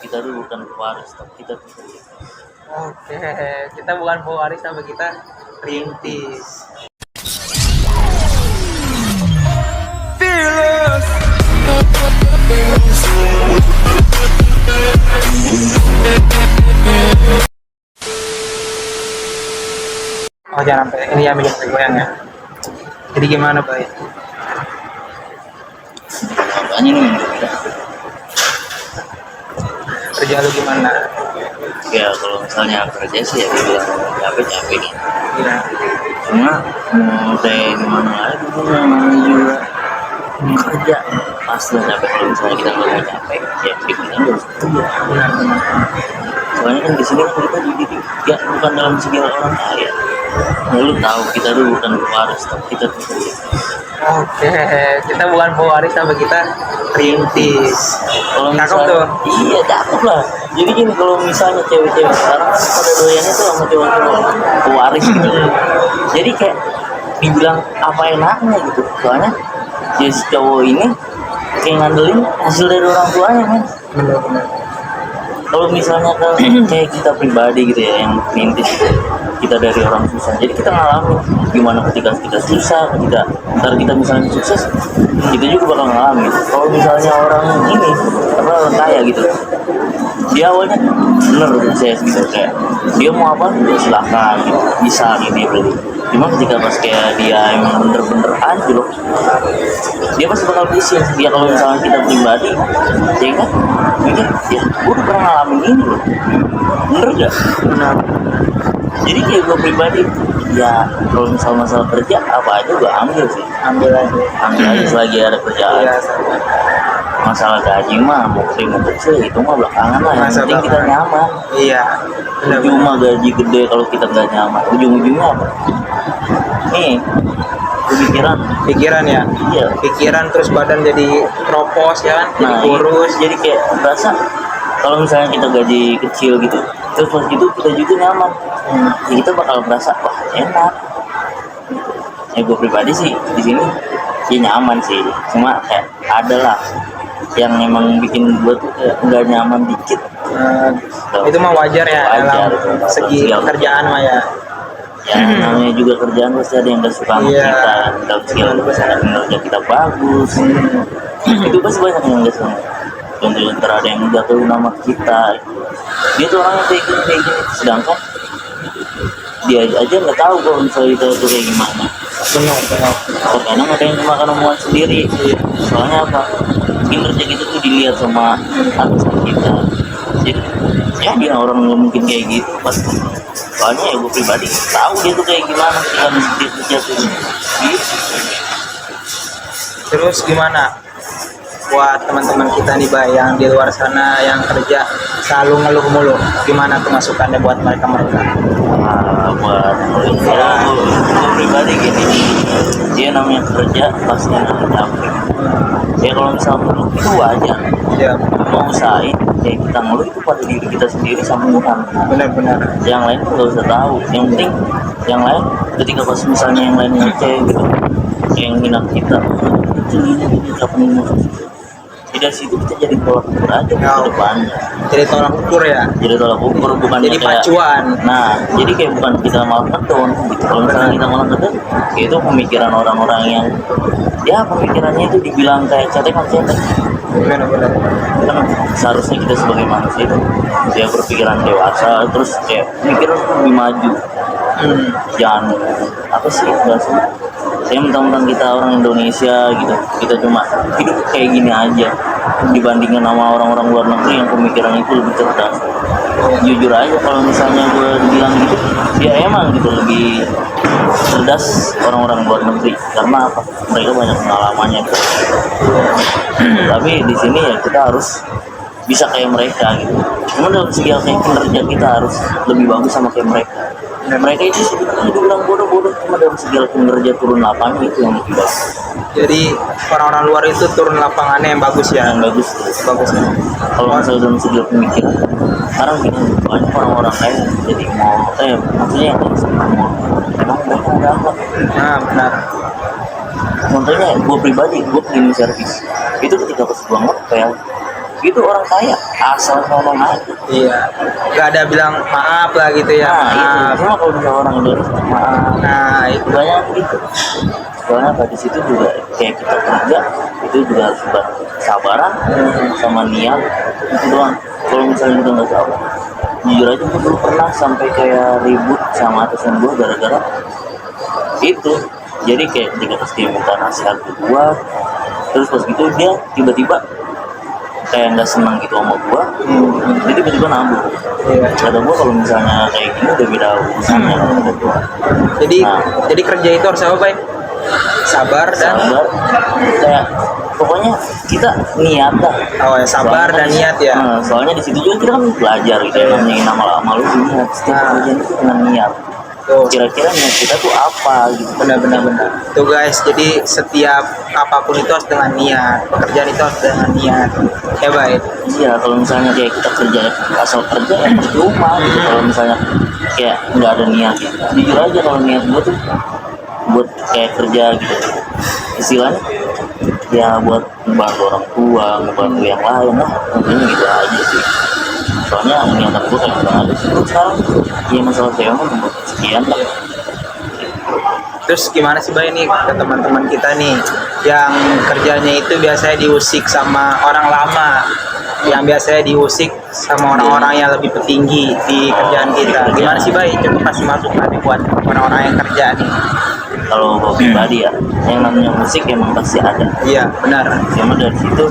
Kita tuh bukan pewaris, tapi kita tuh Oke, kita bukan pewaris tapi kita rintis. Oh jangan sampai ini ya minyak goyang ya. Jadi gimana Pak? apanya nih. Kerja lu gimana? Ya kalau misalnya kerja sih ya dibilang capek nih. Iya. Cuma mau kayak gimana lagi tuh namanya juga kerja pasti lah capek. Kalau misalnya kita nggak mau capek ya bikinnya nggak usah kerja. Benar-benar. Soalnya kan di sini kan kita dididik ya bukan dalam segala orang kaya. Ya lu tahu kita tuh bukan pewaris, tapi kita tuh Oke, kita bukan pewaris tapi kita rintis. kalau Cakep misalnya tuh. iya cakep lah. Jadi gini, kalau misalnya cewek-cewek sekarang kan pada doyannya tuh sama cowok-cowok pewaris gitu. Jadi kayak dibilang apa enaknya gitu. Soalnya ya si cowok ini kayak ngandelin hasil dari orang tuanya kan. Benar-benar. Kalau misalnya kan kayak kita pribadi gitu ya yang rintis gitu, kita dari orang susah, jadi kita ngalamin gimana ketika kita susah, ketika ntar kita misalnya sukses, kita juga bakal ngalamin. Kalau misalnya orang ini apa orang kaya gitu, dia awalnya bener sukses gitu, kayak dia mau apa silahkan gitu, bisa gitu dia berarti. Cuma ketika pas kayak dia emang bener-bener anjlok, dia pasti bakal pusing. Dia kalau misalnya kita pribadi ya kan mikir ya gue udah pernah ngalamin ini loh, bener gak? Benar. Jadi kayak gue pribadi ya kalau misalnya masalah kerja apa aja gue ambil sih, Ambil aja. selagi ada kerjaan. Iya. Masalah gaji mah mau gede mau kecil itu mah belakangan lah, yang Masa penting kita belakangan. nyaman. Iya. Benar-benar. Cuma gaji gede kalau kita nggak nyaman ujung-ujungnya apa nih Pikiran ya. iya. Pikiran terus badan jadi kropos ya kan, jadi Nah kurus. jadi kayak berasa kalau misalnya kita gaji kecil gitu terus pas itu kita juga nyaman, ya kita bakal berasa wah enak. Ya gue pribadi sih di sini ya nyaman sih, cuma kayak ada lah yang memang bikin gue tuh kayak nggak nyaman dikit. Itu mah wajar ya Wajar, dalam segi sosial. kerjaan mah ya. Ya namanya juga kerjaan pasti ada yang gak suka sama Iya. kita dalam segala misalnya kinerja kita bagus, itu pasti banyak yang gak suka. Contohnya ntar ada yang udah tahu nama kita, dia tuh orangnya kayak gini, sedangkan dia aja nggak tahu kalau misalnya kita tuh kayak gimana. Benar. Terkadang ada yang makan omongan sendiri, soalnya apa, kinerja kita tuh dilihat sama atasan kita. Jadi ya dia orang nggak mungkin kayak gitu pasti. Soalnya ya gue pribadi tahu dia tuh kayak gimana ketika dia kerja tuh gitu. Terus gimana buat teman-teman kita nih Bay yang di luar sana yang kerja selalu ngeluh mulu, gimana tuh masukannya buat mereka? Nah, buat ya gue pribadi gini, dia namanya kerja pasti ada capek. Ya kalau misalnya ngeluh itu wajar, Ya mau usahain ya kita ngeluh itu pada diri kita sendiri sama Tuhan. benar-benar. Yang lain tuh nggak usah tahu, yang penting yang lain ketika pas misalnya yang lain ngeceh gitu, yang minat kita ini kapan mau sukses, tidak situ kita jadi tolak ukur aja ke depannya. Jadi tolak ukur ya, Jadi tolak ukur bukan jadi kayak pacuan. nah jadi kayak bukan kita malah ngedon gitu. Kalau misalnya kita malah ngedon ya itu pemikiran orang-orang yang ya pemikirannya itu dibilang kayak cetek. Benar-benar. Kan seharusnya kita sebagai manusia itu dia berpikiran dewasa, terus kayak mikir lebih maju. Jangan apa sih bahasanya, saya mentang-mentang kita orang Indonesia gitu, kita cuma hidup kayak gini aja dibandingkan sama orang-orang luar negeri yang pemikirannya itu lebih cerdas. Jujur aja kalau misalnya gue bilang gitu ya emang gitu lebih cerdas orang-orang luar negeri, karena apa, mereka banyak pengalamannya gitu. Tapi di sini ya kita harus bisa kayak mereka gitu. Cuma dalam segi kayak kinerja kita harus lebih bagus sama kayak mereka. Mereka itu sebenarnya dibilang bodoh-bodoh, cuma dalam segi kinerja turun lapangan itu yang lebih bagus. Jadi orang-orang luar itu turun lapangannya yang bagus ya. Yang bagus tuh. Bagus. Kalau misalnya dalam segi pemikiran, sekarang gini banyak orang-orang kaya jadi mau maksudnya yang mau emang mereka ada apa? Nah benar. Contohnya gue pribadi, gue cleaning service itu ketika pas gue ngepel itu orang kaya asal ngomong aja. Iya, nggak ada bilang maaf lah gitu ya. Nah itu Maaf. cuma kalau misalnya orang Indonesia maaf. Nah itu Banyak gitu. Soalnya di situ juga kayak kita kerja itu juga harus sabaran sama niat itu doang. Kalau misalnya udah nggak sabar, jujur aja gue dulu pernah sampai kayak ribut sama atasan gue gara-gara itu. Jadi kayak ketika pas dia minta nasihat ke gue, terus pas gitu dia tiba-tiba kayak nggak senang gitu sama gue, jadi tiba-tiba nambah. iya. Kata gue kalau misalnya kayak gini udah beda urusannya kata gue. Jadi Nah. jadi kerja itu harus apa, Bay? Sabar dan Sabar, kayak pokoknya kita niat dah. sabar Soalnya dan kan- niat ya. soalnya di situ juga kita kan belajar gitu ya, namanya nama lu niat. Setiap Nah. kerjaan itu dengan niat. Tuh. Kira-kira niat kita tuh apa gitu. Benar. Tuh guys, jadi setiap apapun itu harus dengan niat. Pekerjaan itu harus dengan niat. Ya baik. Iya, kalau misalnya kayak kita kerja asal kerja ya percuma gitu. Kalau misalnya kayak nggak ada niat, jujur aja kalau niat gue tuh buat kayak kerja gitu, istilahnya ya buat membantu orang tua, membantu yang lain lah, intinya gitu aja sih. Soalnya niatan gue kayak udah ada terus sekarang ya masalah saya mah membuat sekian lah. Terus gimana sih Bay nih ke teman-teman kita nih yang kerjanya itu biasanya diusik sama orang lama, yang biasanya diusik sama orang-orang yang lebih petinggi di kerjaan kita. Gimana sih Bay? Coba kasih masukan nih buat orang-orang yang kerja nih. Kalau gue pribadi ya, yang namanya musik emang pasti ada. Iya, benar. Cuma dari situ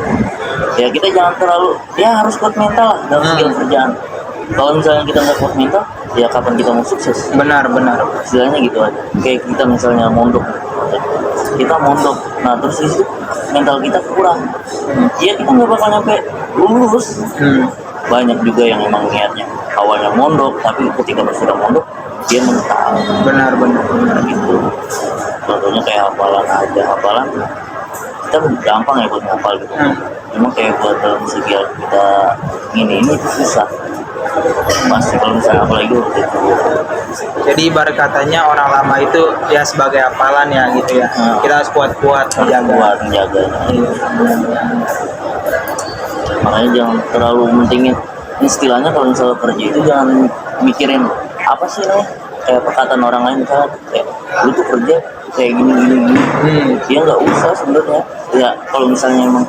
ya kita jangan terlalu ya harus kuat mental lah dalam segala kerjaan. Kalau misalnya kita nggak kuat mental, ya kapan kita mau sukses? Benar. Istilahnya gitu aja. Kayak kita misalnya mondok, kita mondok, nah terus di situ mental kita kurang, ya kita nggak bakal nyampe lulus. Banyak juga yang emang niatnya awalnya mondok, tapi ketika sudah mondok dia mental. Benar. Gitu. Contohnya kayak hafalan kita gampang ya buat ngapal gitu. Cuma kayak buat dalam segi kita ini itu susah. Pasti kalau misalnya apalagi waktu itu. Jadi ibarat katanya orang lama itu ya sebagai hafalan ya gitu ya. Kita harus kuat-kuat menjaga. Buat menjaganya. Makanya jangan terlalu mentingin istilahnya kalau misalnya kerja itu jangan mikirin apa sih nih kayak perkataan orang lain misalnya kayak lu tuh kerja kayak gini. Ya nggak usah sebenarnya. Ya kalau misalnya emang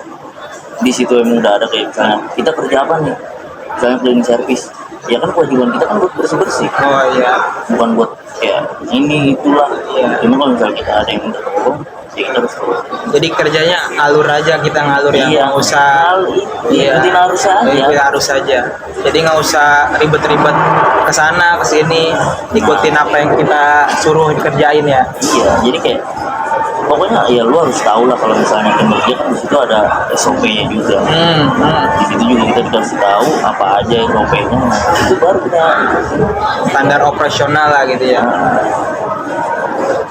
di situ emang udah ada kayak misalnya kita kerja apa nih, misalnya cleaning service, ya kan kewajiban kita kan buat bersih, Oh iya. bukan buat kayak ini itulah. Cuma kalau misalnya kita ada yang minta tolong, ya kita harus tolong. Jadi kerjanya alur aja, kita ngalur ya, nggak usah. ikutin arus aja. Ikutin arus aja. Jadi nggak usah ribet-ribet ke sana ke sini, ikutin apa yang kita suruh dikerjain ya. Iya, jadi kayak pokoknya ya lu harus tahu lah kalau misalnya kinerja kan di situ ada SOP-nya juga. Di situ juga kita dikasih tahu apa aja SOP-nya. Nah, itu baru kita Standar operasional lah gitu ya.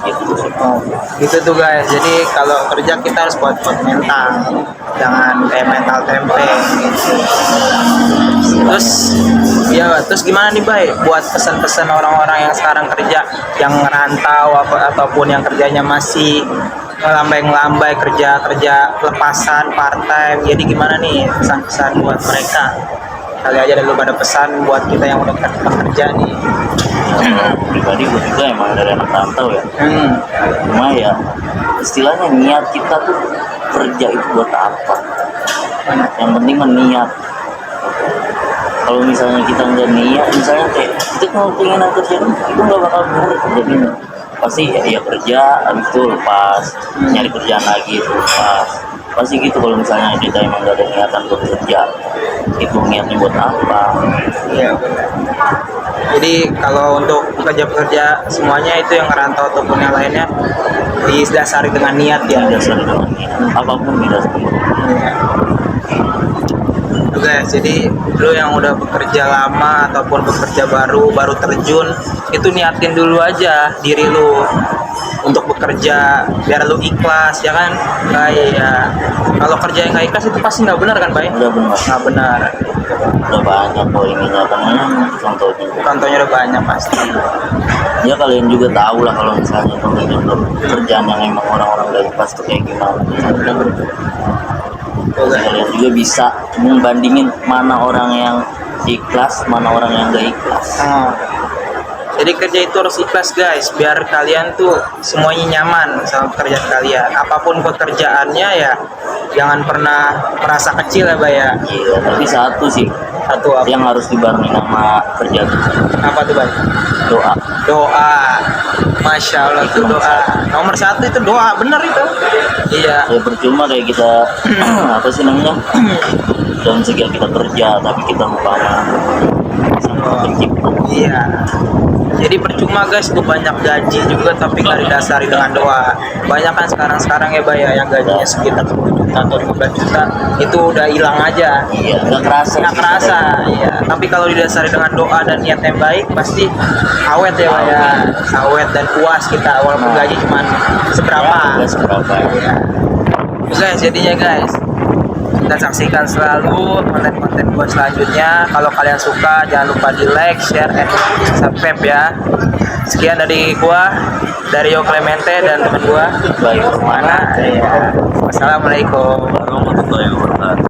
gitu sih. Gitu tuh guys. Jadi kalau kerja kita harus kuat-kuat mental, jangan kayak mental tempe. Terus gimana nih Bay buat pesan-pesan orang-orang yang sekarang kerja, yang ngerantau ataupun yang kerjanya masih ngelambai-ngelambai kerja lepasan part time. Jadi gimana nih pesan-pesan buat mereka? Kali aja dulu pada pesan buat kita yang udah kerja nih. Pribadi gue juga emang dari anak rantau ya. Cuma ya istilahnya niat kita tuh kerja itu buat apa? Yang penting niat. Kalau misalnya kita nggak niat, misalnya kayak kita kalau pengen kerja itu nggak bakal bener jadinya. Pasti ya kerja, habis itu lepas, nyari kerjaan lagi itu lepas. Pasti gitu kalau misalnya kita emang nggak ada niatan buat kerja, itu niatnya buat apa? Iya. Jadi kalau untuk pekerja-pekerja semuanya itu yang ngerantau ataupun yang lainnya didasari dengan niat ya. Dasar dengan niat, apapun didasari. Guys, jadi lu yang udah bekerja lama ataupun bekerja baru terjun, itu niatin dulu aja diri lu untuk bekerja biar lu ikhlas ya kan. Kayak kalau kerja yang gak ikhlas itu pasti nggak benar kan Bay? Udah benar. Nggak benar. Udah banyak kok ininya namanya contohnya. Contohnya udah banyak pasti. Ya kalian juga tahu lah kalau misalnya kerjaan yang emang orang-orang dari pas tuh kayak gimana. Tuh, guys. Kalian juga bisa membandingin mana orang yang ikhlas, mana orang yang gak ikhlas. Oh. Jadi kerja itu harus ikhlas guys, biar kalian tuh semuanya nyaman sama pekerjaan kalian. Apapun pekerjaannya ya, jangan pernah merasa kecil ya, Bay ya. Iya, tapi satu sih Satu apa? yang harus dibarengi sama kerja kita, Apa tuh, Bay? doa. Doa. Masya Allah tuh doa. Nomor satu itu doa, bener itu. Iya. Ya percuma kayak kita apa sih namanya, dalam segi kita kerja tapi kita lupa sama pencipta. Iya. Jadi percuma guys, gue banyak gaji juga tapi nggak didasari dengan doa. Banyak kan sekarang ya Bay ya, yang gajinya sekitar 10 juta atau 15 juta itu udah hilang aja. Iya, nggak kerasa. Nggak kerasa, iya. Tapi kalau didasari dengan doa dan niat yang baik, pasti awet ya Bay ya. Awet dan puas kita, walaupun gaji cuma seberapa. Nggak seberapa. Ya. Itu guys, jadinya guys, kita saksikan selalu konten-konten gue selanjutnya. Kalau kalian suka, jangan lupa di like, share, and subscribe ya. Sekian dari gua, dari Yo Clemente dan teman gua Baik, mana ya. Wassalamualaikum. warahmatullahi wabarakatuh.